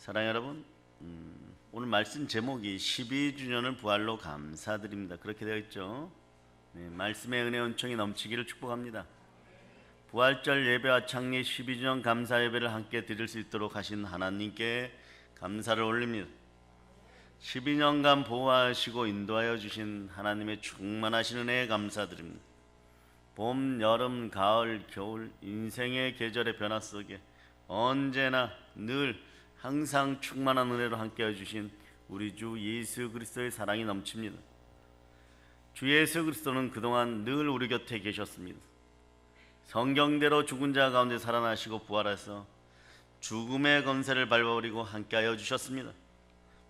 사랑하는 여러분, 오늘 말씀 제목이 12주년을 부활로 감사드립니다. 그렇게 되어 있죠. 네, 말씀의 은혜 은총이 넘치기를 축복합니다. 부활절 예배와 창립 12주년 감사 예배를 함께 드릴 수 있도록 하신 하나님께 감사를 올립니다. 12년간 보호하시고 인도하여 주신 하나님의 충만하신 은혜에 감사드립니다. 봄, 여름, 가을, 겨울 인생의 계절의 변화 속에 언제나 늘 항상 충만한 은혜로 함께해 주신 우리 주 예수 그리스도의 사랑이 넘칩니다. 주 예수 그리스도는 그동안 늘 우리 곁에 계셨습니다. 성경대로 죽은 자 가운데 살아나시고 부활해서 죽음의 권세를 밟아버리고 함께하여 주셨습니다.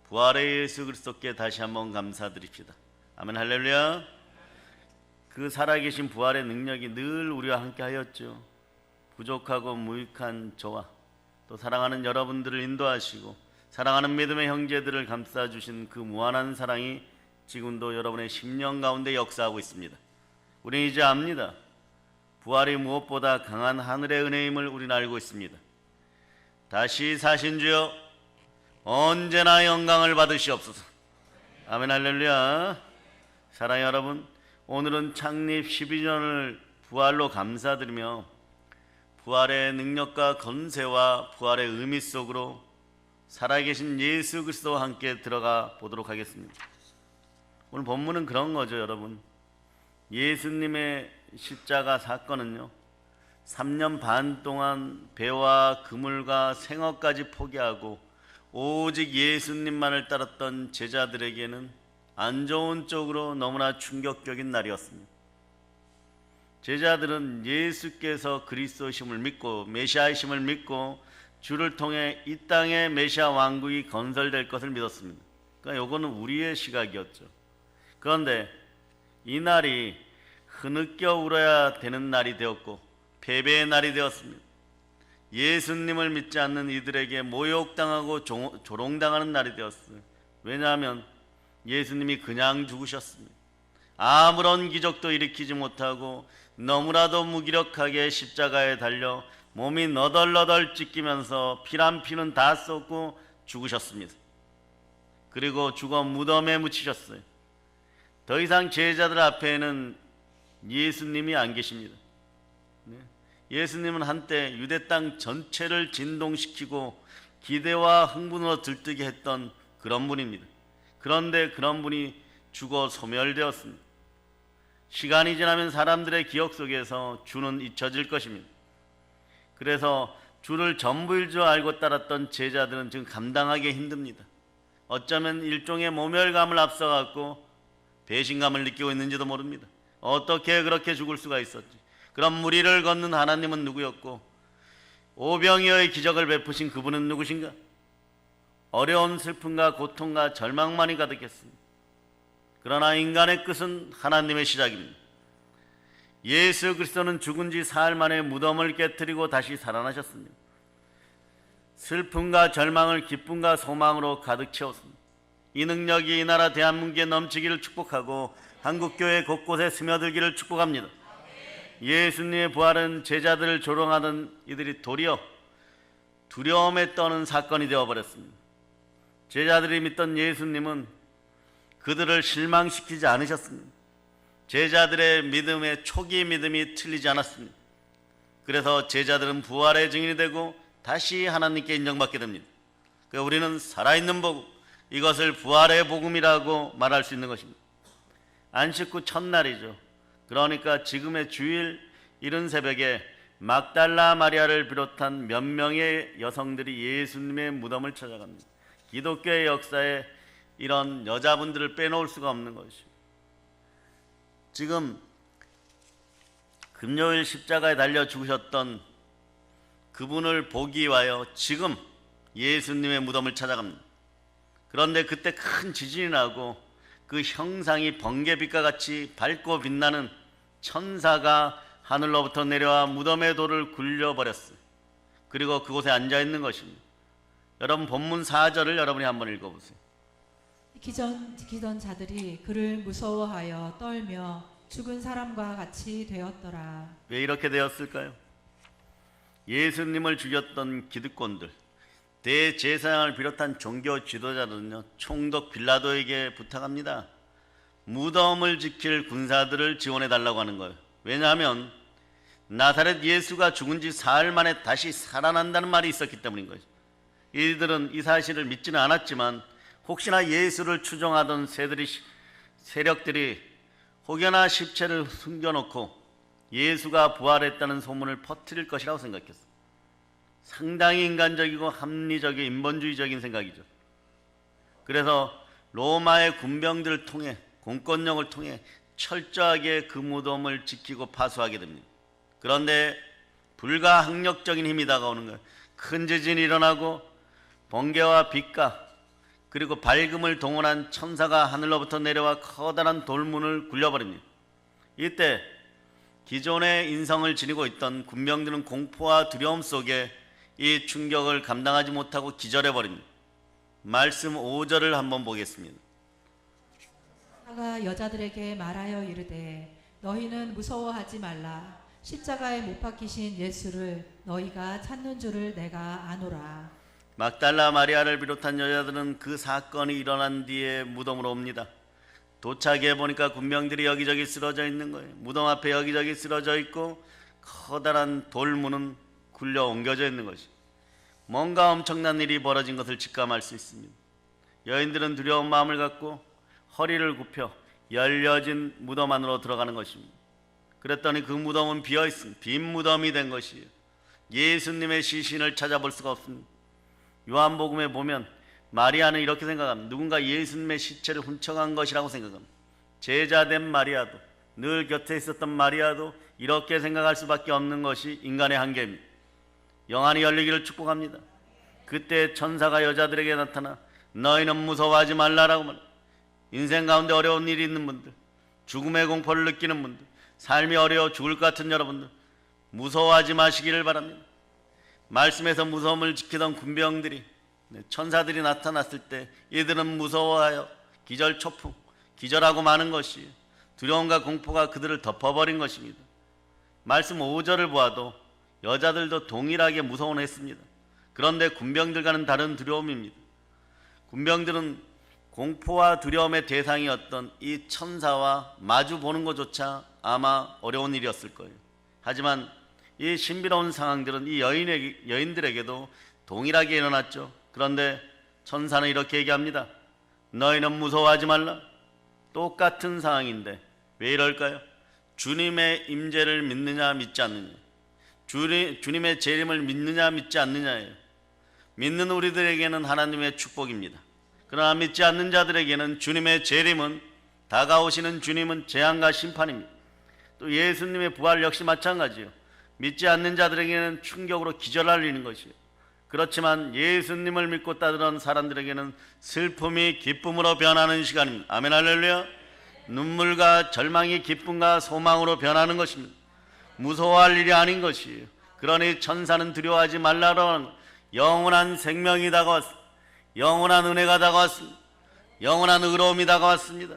부활의 예수 그리스도께 다시 한번 감사드립시다. 아멘 할렐루야. 그 살아계신 부활의 능력이 늘 우리와 함께하였죠. 부족하고 무익한 저와 또 사랑하는 여러분들을 인도하시고 사랑하는 믿음의 형제들을 감싸주신 그 무한한 사랑이 지금도 여러분의 심령 가운데 역사하고 있습니다. 우리는 이제 압니다. 부활이 무엇보다 강한 하늘의 은혜임을 우리는 알고 있습니다. 다시 사신 주여 언제나 영광을 받으시옵소서. 아멘 할렐루야. 사랑하는 여러분, 오늘은 창립 12년을 부활로 감사드리며 부활의 능력과 권세와 부활의 의미 속으로 살아계신 예수 그리스도와 함께 들어가 보도록 하겠습니다. 오늘 본문은 그런 거죠, 여러분. 예수님의 십자가 사건은요, 3년 반 동안 배와 그물과 생업까지 포기하고 오직 예수님만을 따랐던 제자들에게는 안 좋은 쪽으로 너무나 충격적인 날이었습니다. 제자들은 예수께서 그리스도심을 믿고 메시아이심을 믿고 주를 통해 이 땅에 메시아 왕국이 건설될 것을 믿었습니다. 그러니까 이거는 우리의 시각이었죠. 그런데 이 날이 흐느껴 울어야 되는 날이 되었고 패배의 날이 되었습니다. 예수님을 믿지 않는 이들에게 모욕당하고 조롱당하는 날이 되었어요. 왜냐하면 예수님이 그냥 죽으셨습니다. 아무런 기적도 일으키지 못하고 너무나도 무기력하게 십자가에 달려 몸이 너덜너덜 찢기면서 피란 피는 다 쏟고 죽으셨습니다. 그리고 죽어 무덤에 묻히셨어요. 더 이상 제자들 앞에는 예수님이 안 계십니다. 예수님은 한때 유대 땅 전체를 진동시키고 기대와 흥분으로 들뜨게 했던 그런 분입니다. 그런데 그런 분이 죽어 소멸되었습니다. 시간이 지나면 사람들의 기억 속에서 주는 잊혀질 것입니다. 그래서 주를 전부일 줄 알고 따랐던 제자들은 지금 감당하기 힘듭니다. 어쩌면 일종의 모멸감을 앞서갖고 배신감을 느끼고 있는지도 모릅니다. 어떻게 그렇게 죽을 수가 있었지? 그럼 무리를 걷는 하나님은 누구였고 오병이어의 기적을 베푸신 그분은 누구신가? 어려운 슬픔과 고통과 절망만이 가득했습니다. 그러나 인간의 끝은 하나님의 시작입니다. 예수 그리스도는 죽은 지 사흘 만에 무덤을 깨뜨리고 다시 살아나셨습니다. 슬픔과 절망을 기쁨과 소망으로 가득 채웠습니다. 이 능력이 이 나라 대한민국에 넘치기를 축복하고 한국교회 곳곳에 스며들기를 축복합니다. 예수님의 부활은 제자들을 조롱하던 이들이 도리어 두려움에 떠는 사건이 되어버렸습니다. 제자들이 믿던 예수님은 그들을 실망시키지 않으셨습니다. 제자들의 믿음의 초기 믿음이 틀리지 않았습니다. 그래서 제자들은 부활의 증인이 되고 다시 하나님께 인정받게 됩니다. 그래서 우리는 살아있는 복음, 이것을 부활의 복음이라고 말할 수 있는 것입니다. 안식 후 첫날이죠. 그러니까 지금의 주일 이른 새벽에 막달라 마리아를 비롯한 몇 명의 여성들이 예수님의 무덤을 찾아갑니다. 기독교의 역사에 이런 여자분들을 빼놓을 수가 없는 것이죠. 지금 금요일 십자가에 달려 죽으셨던 그분을 보기 위하여 지금 예수님의 무덤을 찾아갑니다. 그런데 그때 큰 지진이 나고 그 형상이 번개빛과 같이 밝고 빛나는 천사가 하늘로부터 내려와 무덤의 돌을 굴려버렸어요. 그리고 그곳에 앉아있는 것입니다. 여러분 본문 4절을 여러분이 한번 읽어보세요. 지키던 자들이 그를 무서워하여 떨며 죽은 사람과 같이 되었더라. 왜 이렇게 되었을까요? 예수님을 죽였던 기득권들, 대제사장을 비롯한 종교 지도자들은요, 총독 빌라도에게 부탁합니다. 무덤을 지킬 군사들을 지원해 달라고 하는 거예요. 왜냐하면 나사렛 예수가 죽은 지 사흘 만에 다시 살아난다는 말이 있었기 때문인 거죠. 이들은 이 사실을 믿지는 않았지만 혹시나 예수를 추종하던 세력들이 혹여나 십체를 숨겨놓고 예수가 부활했다는 소문을 퍼뜨릴 것이라고 생각했어요. 상당히 인간적이고 합리적인 인본주의적인 생각이죠. 그래서 로마의 군병들을 통해, 공권력을 통해 철저하게 그 무덤을 지키고 파수하게 됩니다. 그런데 불가항력적인 힘이 다가오는 거예요. 큰 지진이 일어나고 번개와 빛과 그리고 밝음을 동원한 천사가 하늘로부터 내려와 커다란 돌문을 굴려버립니다. 이때 기존의 인성을 지니고 있던 군병들은 공포와 두려움 속에 이 충격을 감당하지 못하고 기절해버립니다. 말씀 5절을 한번 보겠습니다. 천사가 여자들에게 말하여 이르되 너희는 무서워하지 말라. 십자가에 못 박히신 예수를 너희가 찾는 줄을 내가 아노라. 막달라 마리아를 비롯한 여자들은 그 사건이 일어난 뒤에 무덤으로 옵니다. 도착해 보니까 군병들이 여기저기 쓰러져 있는 거예요. 무덤 앞에 여기저기 쓰러져 있고 커다란 돌문은 굴려 옮겨져 있는 것이, 뭔가 엄청난 일이 벌어진 것을 직감할 수 있습니다. 여인들은 두려운 마음을 갖고 허리를 굽혀 열려진 무덤 안으로 들어가는 것입니다. 그랬더니 그 무덤은 비어 있습니다. 빈 무덤이 된 것이에요. 예수님의 시신을 찾아볼 수가 없습니다. 요한복음에 보면 마리아는 이렇게 생각합니다. 누군가 예수님의 시체를 훔쳐간 것이라고 생각합니다. 제자된 마리아도, 늘 곁에 있었던 마리아도 이렇게 생각할 수밖에 없는 것이 인간의 한계입니다. 영안이 열리기를 축복합니다. 그때 천사가 여자들에게 나타나 너희는 무서워하지 말라라고 말합니다. 인생 가운데 어려운 일이 있는 분들, 죽음의 공포를 느끼는 분들, 삶이 어려워 죽을 것 같은 여러분들, 무서워하지 마시기를 바랍니다. 말씀에서 무서움을 지키던 군병들이, 천사들이 나타났을 때 이들은 무서워하여 기절초풍, 기절하고 마는 것이, 두려움과 공포가 그들을 덮어버린 것입니다. 말씀 5절을 보아도 여자들도 동일하게 무서워는 했습니다. 그런데 군병들과는 다른 두려움입니다. 군병들은 공포와 두려움의 대상이었던 이 천사와 마주 보는 것조차 아마 어려운 일이었을 거예요. 하지만 이 신비로운 상황들은 이 여인들에게도 동일하게 일어났죠. 그런데 천사는 이렇게 얘기합니다. 너희는 무서워하지 말라. 똑같은 상황인데 왜 이럴까요? 주님의 임재를 믿느냐 믿지 않느냐, 주님의 재림을 믿느냐 믿지 않느냐예요. 믿는 우리들에게는 하나님의 축복입니다. 그러나 믿지 않는 자들에게는 주님의 재림은, 다가오시는 주님은 재앙과 심판입니다. 또 예수님의 부활 역시 마찬가지예요. 믿지 않는 자들에게는 충격으로 기절할 것이에요. 그렇지만 예수님을 믿고 따르는 사람들에게는 슬픔이 기쁨으로 변하는 시간입니다. 아멘 할렐루야. 눈물과 절망이 기쁨과 소망으로 변하는 것입니다. 무서워할 일이 아닌 것이에요. 그러니 천사는 두려워하지 말라라는 영원한 생명이 다가왔습니다. 영원한 은혜가 다가왔습니다. 영원한 의로움이 다가왔습니다.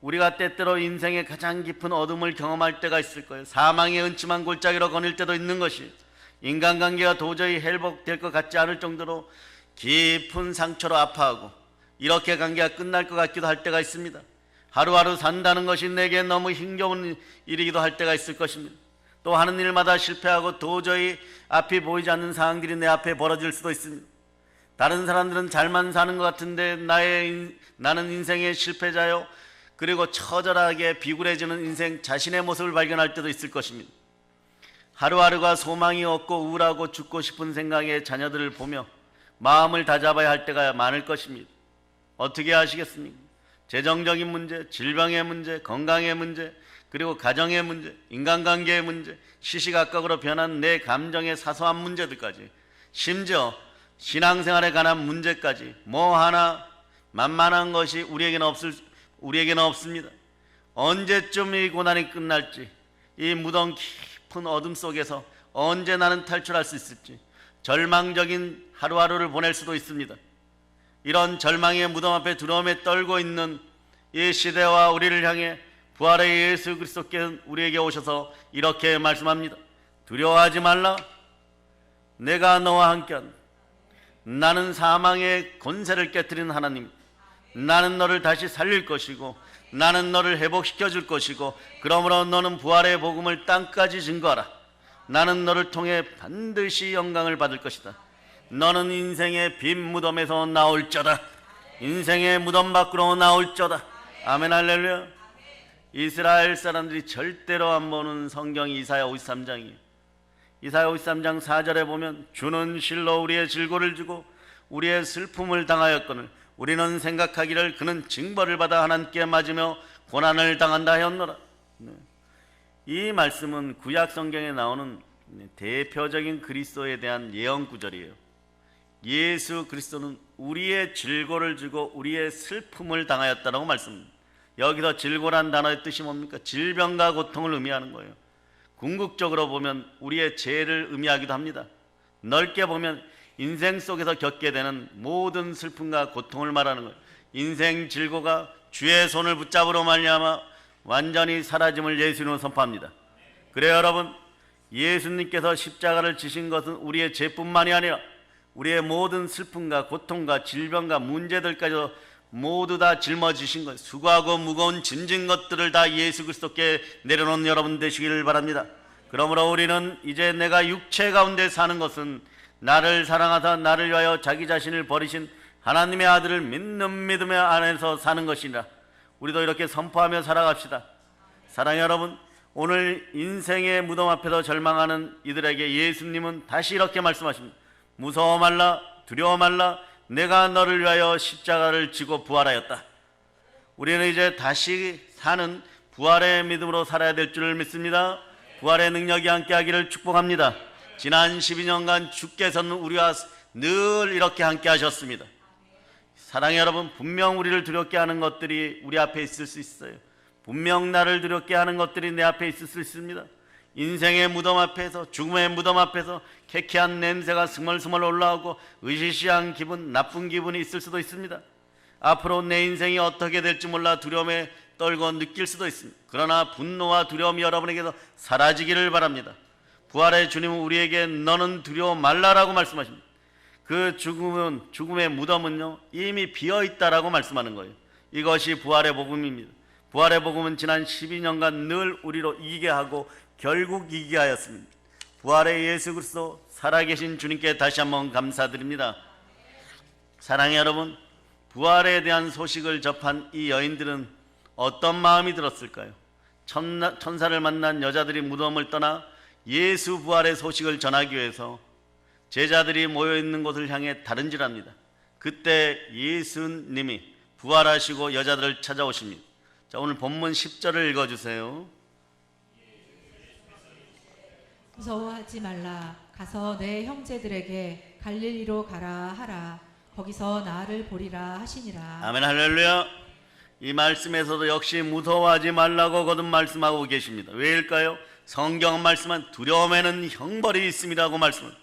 우리가 때때로 인생의 가장 깊은 어둠을 경험할 때가 있을 거예요. 사망의 은침한 골짜기로 거닐 때도 있는 것이에요. 인간관계가 도저히 회복될 것 같지 않을 정도로 깊은 상처로 아파하고 이렇게 관계가 끝날 것 같기도 할 때가 있습니다. 하루하루 산다는 것이 내게 너무 힘겨운 일이기도 할 때가 있을 것입니다. 또 하는 일마다 실패하고 도저히 앞이 보이지 않는 상황들이 내 앞에 벌어질 수도 있습니다. 다른 사람들은 잘만 사는 것 같은데 나는 인생의 실패자요, 그리고 처절하게 비굴해지는 인생 자신의 모습을 발견할 때도 있을 것입니다. 하루하루가 소망이 없고 우울하고 죽고 싶은 생각에 자녀들을 보며 마음을 다잡아야 할 때가 많을 것입니다. 어떻게 하시겠습니까? 재정적인 문제, 질병의 문제, 건강의 문제, 그리고 가정의 문제, 인간관계의 문제, 시시각각으로 변한 내 감정의 사소한 문제들까지, 심지어 신앙생활에 관한 문제까지 뭐 하나 만만한 것이 우리에게는 없습니다. 언제쯤 이 고난이 끝날지, 이 무덤 깊은 어둠 속에서 언제 나는 탈출할 수 있을지 절망적인 하루하루를 보낼 수도 있습니다. 이런 절망의 무덤 앞에 두려움에 떨고 있는 이 시대와 우리를 향해 부활의 예수 그리스도께서 우리에게 오셔서 이렇게 말씀합니다. 두려워하지 말라. 내가 너와 함께한다. 나는 사망의 권세를 깨뜨리는 하나님, 나는 너를 다시 살릴 것이고 나는 너를 회복시켜 줄 것이고 그러므로 너는 부활의 복음을 땅까지 증거하라. 나는 너를 통해 반드시 영광을 받을 것이다. 너는 인생의 빈 무덤에서 나올저다. 인생의 무덤 밖으로 나올저다. 아멘 할렐루야. 이스라엘 사람들이 절대로 안 보는 성경이 이사야 53장이에요. 이사야 53장 4절에 보면 주는 실로 우리의 질고를 주고 우리의 슬픔을 당하였거늘 우리는 생각하기를 그는 징벌을 받아 하나님께 맞으며 고난을 당한다 하였노라. 이 말씀은 구약 성경에 나오는 대표적인 그리스도에 대한 예언 구절이에요. 예수 그리스도는 우리의 질고를 주고 우리의 슬픔을 당하였다라고 말씀합니다. 여기서 질고란 단어의 뜻이 뭡니까? 질병과 고통을 의미하는 거예요. 궁극적으로 보면 우리의 죄를 의미하기도 합니다. 넓게 보면 인생 속에서 겪게 되는 모든 슬픔과 고통을 말하는 거예요. 인생 질고가 주의 손을 붙잡으로 말미암아 완전히 사라짐을 예수님은 선포합니다. 그래요 여러분, 예수님께서 십자가를 지신 것은 우리의 죄뿐만이 아니라 우리의 모든 슬픔과 고통과 질병과 문제들까지도 모두 다 짊어지신 것, 수고하고 무거운 짐진 것들을 다 예수 그리스도께 내려놓은 여러분 되시기를 바랍니다. 그러므로 우리는 이제 내가 육체 가운데 사는 것은 나를 사랑하사 나를 위하여 자기 자신을 버리신 하나님의 아들을 믿는 믿음 안에서 사는 것이니라. 우리도 이렇게 선포하며 살아갑시다. 사랑하는 여러분, 오늘 인생의 무덤 앞에서 절망하는 이들에게 예수님은 다시 이렇게 말씀하십니다. 무서워 말라, 두려워 말라, 내가 너를 위하여 십자가를 지고 부활하였다. 우리는 이제 다시 사는 부활의 믿음으로 살아야 될 줄을 믿습니다. 부활의 능력이 함께하기를 축복합니다. 지난 12년간 주께서는 우리와 늘 이렇게 함께 하셨습니다. 사랑하는 여러분, 분명 우리를 두렵게 하는 것들이 우리 앞에 있을 수 있어요. 분명 나를 두렵게 하는 것들이 내 앞에 있을 수 있습니다. 인생의 무덤 앞에서, 죽음의 무덤 앞에서 쾌쾌한 냄새가 스멀스멀 올라오고 으시시한 기분, 나쁜 기분이 있을 수도 있습니다. 앞으로 내 인생이 어떻게 될지 몰라 두려움에 떨고 느낄 수도 있습니다. 그러나 분노와 두려움이 여러분에게서 사라지기를 바랍니다. 부활의 주님은 우리에게 너는 두려워 말라라고 말씀하십니다. 그 죽음의 무덤은요 이미 비어있다라고 말씀하는 거예요. 이것이 부활의 복음입니다. 부활의 복음은 지난 12년간 늘 우리로 이기게 하고 결국 이기게 하였습니다. 부활의 예수 그리스도 살아계신 주님께 다시 한번 감사드립니다. 사랑하는 여러분, 부활에 대한 소식을 접한 이 여인들은 어떤 마음이 들었을까요? 천사를 만난 여자들이 무덤을 떠나 예수 부활의 소식을 전하기 위해서 제자들이 모여있는 곳을 향해 달은질합니다. 그때 예수님이 부활하시고 여자들을 찾아오십니다. 자, 오늘 본문 10절을 읽어주세요. 무서워하지 말라. 가서 내 형제들에게 갈릴리로 가라 하라. 거기서 나를 보리라 하시니라. 아멘 할렐루야. 이 말씀에서도 역시 무서워하지 말라고 거듭 말씀하고 계십니다. 왜일까요? 성경 말씀은 두려움에는 형벌이 있음이라고 말씀합니다.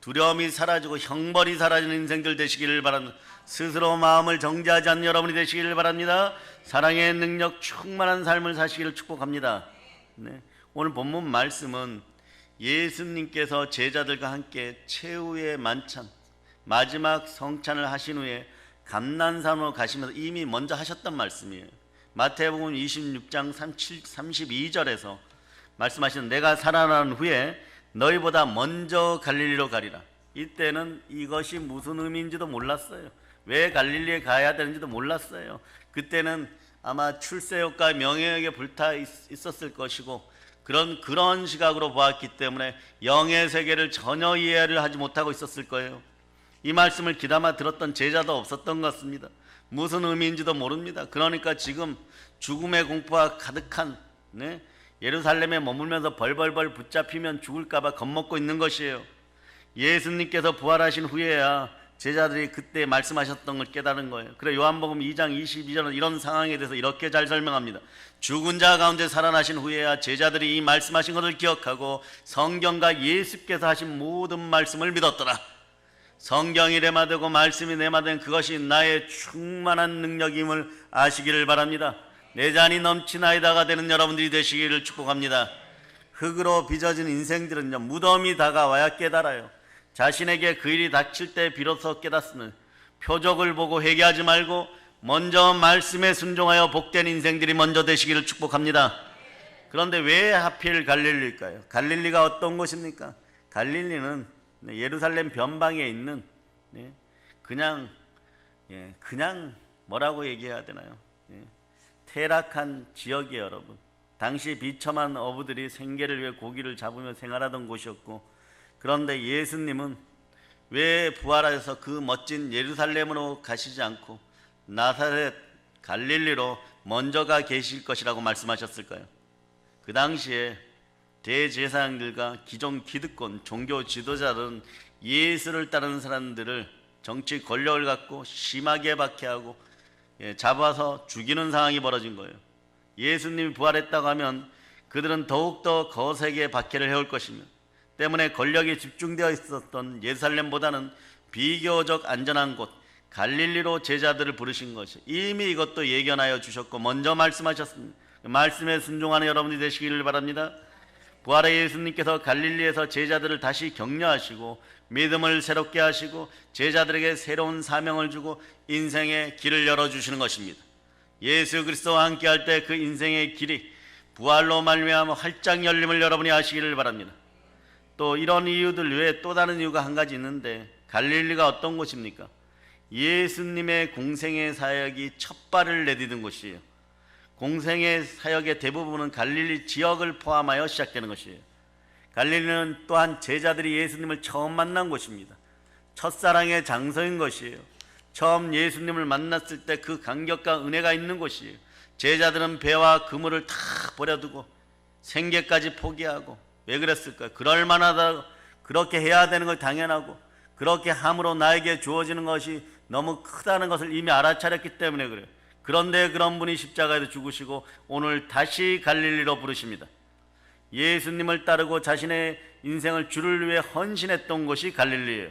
두려움이 사라지고 형벌이 사라지는 인생들 되시기를 바랍니다. 스스로 마음을 정죄하지 않는 여러분이 되시기를 바랍니다. 사랑의 능력 충만한 삶을 사시기를 축복합니다. 네. 오늘 본문 말씀은 예수님께서 제자들과 함께 최후의 만찬, 마지막 성찬을 하신 후에 감난산으로 가시면서 이미 먼저 하셨던 말씀이에요. 마태복음 26장 32절에서 말씀하시는 내가 살아난 후에 너희보다 먼저 갈릴리로 가리라. 이때는 이것이 무슨 의미인지도 몰랐어요. 왜 갈릴리에 가야 되는지도 몰랐어요. 그때는 아마 출세욕과 명예욕에 불타 있었을 것이고 그런 시각으로 보았기 때문에 영의 세계를 전혀 이해를 하지 못하고 있었을 거예요. 이 말씀을 귀담아 들었던 제자도 없었던 것 같습니다. 무슨 의미인지도 모릅니다. 그러니까 지금 죽음의 공포가 가득한 예루살렘에 머물면서 벌벌벌 붙잡히면 죽을까봐 겁먹고 있는 것이에요. 예수님께서 부활하신 후에야 제자들이 그때 말씀하셨던 걸 깨달은 거예요. 그래 요한복음 2장 22절은 이런 상황에 대해서 이렇게 잘 설명합니다. 죽은 자 가운데 살아나신 후에야 제자들이 이 말씀하신 것을 기억하고 성경과 예수께서 하신 모든 말씀을 믿었더라. 성경이 레마되고 말씀이 내마된 그것이 나의 충만한 능력임을 아시기를 바랍니다. 내 잔이 넘치나이다가 되는 여러분들이 되시기를 축복합니다. 흙으로 빚어진 인생들은요 무덤이 다가와야 깨달아요. 자신에게 그 일이 닥칠 때 비로소 깨닫으면 표적을 보고 회개하지 말고 먼저 말씀에 순종하여 복된 인생들이 먼저 되시기를 축복합니다. 그런데 왜 하필 갈릴리일까요? 갈릴리가 어떤 곳입니까? 갈릴리는 예루살렘 변방에 있는 그냥 뭐라고 얘기해야 되나요? 퇴락한 지역이에요, 여러분. 당시 비참한 어부들이 생계를 위해 고기를 잡으며 생활하던 곳이었고, 그런데 예수님은 왜 부활하셔서 그 멋진 예루살렘으로 가시지 않고 나사렛 갈릴리로 먼저 가 계실 것이라고 말씀하셨을까요? 그 당시에 대제사장들과 기존 기득권 종교 지도자들은 예수를 따르는 사람들을 정치 권력을 갖고 심하게 박해하고 잡아서 죽이는 상황이 벌어진 거예요. 예수님이 부활했다고 하면 그들은 더욱더 거세게 박해를 해올 것이며, 때문에 권력이 집중되어 있었던 예루살렘보다는 비교적 안전한 곳 갈릴리로 제자들을 부르신 것이 이미 이것도 예견하여 주셨고 먼저 말씀하셨습니다. 말씀에 순종하는 여러분이 되시기를 바랍니다. 부활의 예수님께서 갈릴리에서 제자들을 다시 격려하시고 믿음을 새롭게 하시고 제자들에게 새로운 사명을 주고 인생의 길을 열어주시는 것입니다. 예수 그리스도와 함께할 때 그 인생의 길이 부활로 말미암아 활짝 열림을 여러분이 아시기를 바랍니다. 또 이런 이유들 외에 또 다른 이유가 한 가지 있는데, 갈릴리가 어떤 곳입니까? 예수님의 공생의 사역이 첫 발을 내디딘 곳이에요. 공생의 사역의 대부분은 갈릴리 지역을 포함하여 시작되는 것이에요. 갈릴리는 또한 제자들이 예수님을 처음 만난 곳입니다. 첫사랑의 장소인 것이에요. 처음 예수님을 만났을 때 그 감격과 은혜가 있는 곳이에요. 제자들은 배와 그물을 다 버려두고 생계까지 포기하고, 왜 그랬을까요? 그럴 만하다, 그렇게 해야 되는 걸 당연하고 그렇게 함으로 나에게 주어지는 것이 너무 크다는 것을 이미 알아차렸기 때문에 그래요. 그런데 그런 분이 십자가에서 죽으시고 오늘 다시 갈릴리로 부르십니다. 예수님을 따르고 자신의 인생을 주를 위해 헌신했던 곳이 갈릴리예요.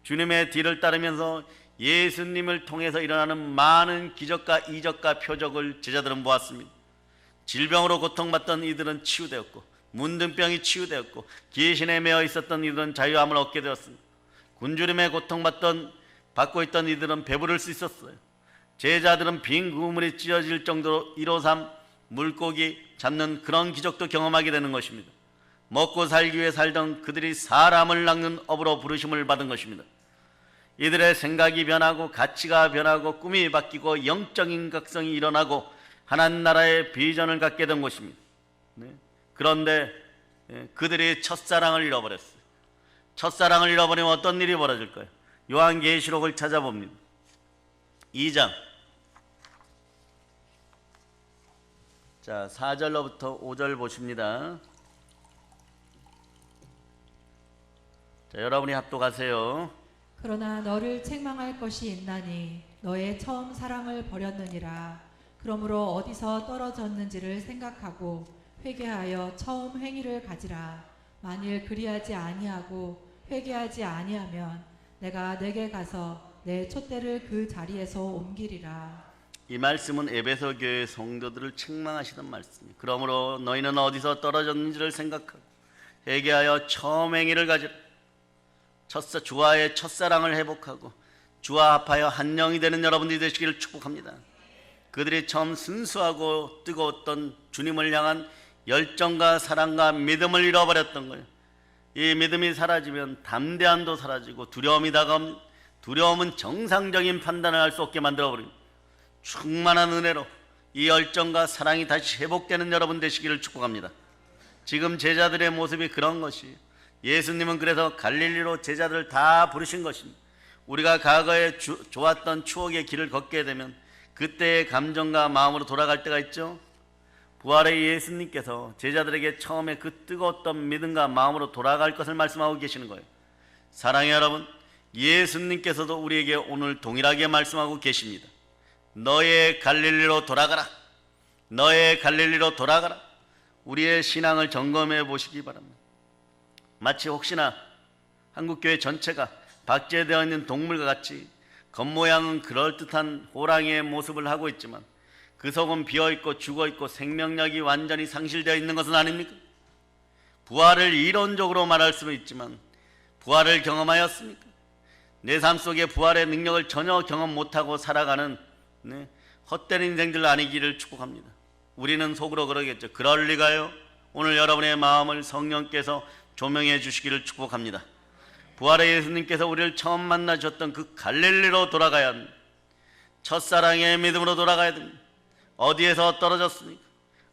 주님의 뒤를 따르면서 예수님을 통해서 일어나는 많은 기적과 이적과 표적을 제자들은 보았습니다. 질병으로 고통받던 이들은 치유되었고, 문둥병이 치유되었고, 귀신에 매어 있었던 이들은 자유함을 얻게 되었습니다. 굶주림에 받고 있던 이들은 배부를 수 있었어요. 제자들은 빈 그물이 찢어질 정도로 153 물고기 잡는 그런 기적도 경험하게 되는 것입니다. 먹고 살기 위해 살던 그들이 사람을 낚는 업으로 부르심을 받은 것입니다. 이들의 생각이 변하고 가치가 변하고 꿈이 바뀌고 영적인 각성이 일어나고 하나님 나라의 비전을 갖게 된 것입니다. 그런데 그들이 첫사랑을 잃어버렸어요. 첫사랑을 잃어버리면 어떤 일이 벌어질까요? 요한계시록을 찾아봅니다. 2장 4절로부터 5절 보십니다. 여러분이 합독하세요. 그러나 너를 책망할 것이 있나니 너의 처음 사랑을 버렸느니라. 그러므로 어디서 떨어졌는지를 생각하고 회개하여 처음 행위를 가지라. 만일 그리하지 아니하고 회개하지 아니하면 내가 내게 가서 내 촛대를 그 자리에서 옮기리라. 이 말씀은 에베소 교회 성도들을 책망하시던 말씀이에요. 그러므로 너희는 어디서 떨어졌는지를 생각하고 회개하여 처음 행위를 가지라. 주와의 첫사랑을 회복하고 주와 합하여 한 영이 되는 여러분들이 되시기를 축복합니다. 그들이 처음 순수하고 뜨거웠던 주님을 향한 열정과 사랑과 믿음을 잃어버렸던 거예요. 이 믿음이 사라지면 담대함도 사라지고 두려움이 다가옵니다. 두려움은 정상적인 판단을 할 수 없게 만들어버립니다. 충만한 은혜로 이 열정과 사랑이 다시 회복되는 여러분 되시기를 축복합니다. 지금 제자들의 모습이 그런 것이에요. 예수님은 그래서 갈릴리로 제자들을 다 부르신 것입니다. 우리가 과거에 좋았던 추억의 길을 걷게 되면 그때의 감정과 마음으로 돌아갈 때가 있죠. 부활의 예수님께서 제자들에게 처음에 그 뜨거웠던 믿음과 마음으로 돌아갈 것을 말씀하고 계시는 거예요. 사랑의 여러분, 예수님께서도 우리에게 오늘 동일하게 말씀하고 계십니다. 너의 갈릴리로 돌아가라. 너의 갈릴리로 돌아가라. 우리의 신앙을 점검해 보시기 바랍니다. 마치 혹시나 한국교회 전체가 박제되어 있는 동물과 같이 겉모양은 그럴듯한 호랑이의 모습을 하고 있지만 그 속은 비어있고 죽어있고 생명력이 완전히 상실되어 있는 것은 아닙니까? 부활을 이론적으로 말할 수는 있지만 부활을 경험하였습니까? 내 삶 속에 부활의 능력을 전혀 경험 못하고 살아가는 헛된 인생들 아니기를 축복합니다. 우리는 속으로 그러겠죠. 그럴 리가요? 오늘 여러분의 마음을 성령께서 조명해 주시기를 축복합니다. 부활의 예수님께서 우리를 처음 만나셨던 그 갈릴리로 돌아가야 합니다. 첫사랑의 믿음으로 돌아가야 됩니다. 어디에서 떨어졌습니까?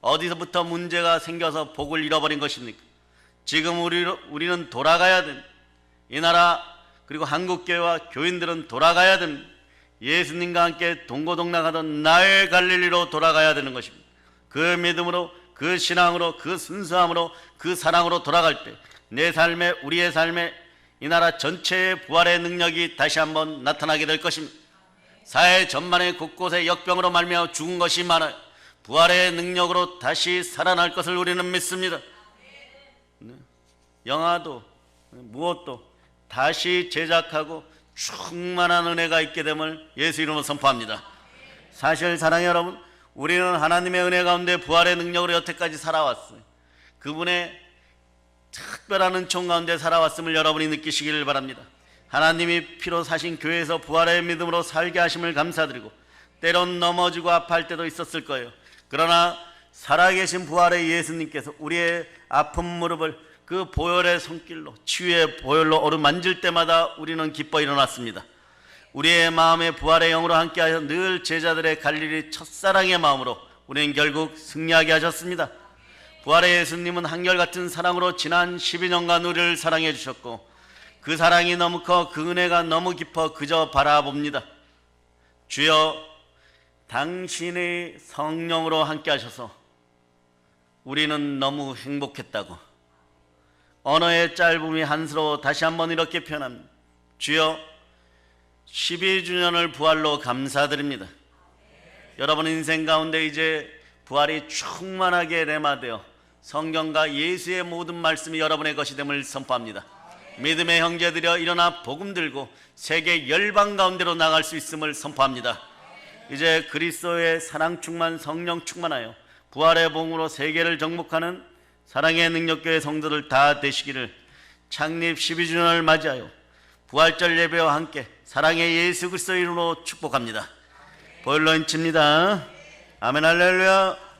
어디서부터 문제가 생겨서 복을 잃어버린 것입니까? 지금 우리는 돌아가야 됩니다. 이 나라 그리고 한국교회와 교인들은 돌아가야 됩니다. 예수님과 함께 동고동락하던 나의 갈릴리로 돌아가야 되는 것입니다. 그 믿음으로, 그 신앙으로, 그 순수함으로, 그 사랑으로 돌아갈 때 내 삶에, 우리의 삶에 이 나라 전체의 부활의 능력이 다시 한번 나타나게 될 것입니다. 사회 전반의 곳곳에 역병으로 말미암아 죽은 것이 많아요. 부활의 능력으로 다시 살아날 것을 우리는 믿습니다. 영화도 무엇도 다시 제작하고 충만한 은혜가 있게 됨을 예수 이름으로 선포합니다. 사실 사랑하는 여러분, 우리는 하나님의 은혜 가운데 부활의 능력으로 여태까지 살아왔어요. 그분의 특별한 은총 가운데 살아왔음을 여러분이 느끼시기를 바랍니다. 하나님이 피로 사신 교회에서 부활의 믿음으로 살게 하심을 감사드리고, 때론 넘어지고 아파할 때도 있었을 거예요. 그러나 살아계신 부활의 예수님께서 우리의 아픈 무릎을 그 보혈의 손길로, 치유의 보혈로 어루만질 때마다 우리는 기뻐 일어났습니다. 우리의 마음에 부활의 영으로 함께하여 늘 제자들의 갈릴리 첫사랑의 마음으로 우리는 결국 승리하게 하셨습니다. 부활의 예수님은 한결같은 사랑으로 지난 12년간 우리를 사랑해 주셨고, 그 사랑이 너무 커, 그 은혜가 너무 깊어 그저 바라봅니다. 주여, 당신의 성령으로 함께 하셔서 우리는 너무 행복했다고 언어의 짧음이 한스러워 다시 한번 이렇게 표현합니다. 주여, 12주년을 부활로 감사드립니다. 여러분 인생 가운데 이제 부활이 충만하게 레마되어 성경과 예수의 모든 말씀이 여러분의 것이 됨을 선포합니다. 믿음의 형제들여 일어나 복음 들고 세계 열방 가운데로 나갈 수 있음을 선포합니다. 이제 그리스도의 사랑 충만, 성령 충만하여 부활의 복음으로 세계를 정복하는 사랑의 능력교회 성도들 다 되시기를 창립 12주년을 맞이하여 부활절 예배와 함께 사랑의 예수 그리스도 이름으로 축복합니다. 보일러 인칩니다. 아멘 할렐루야.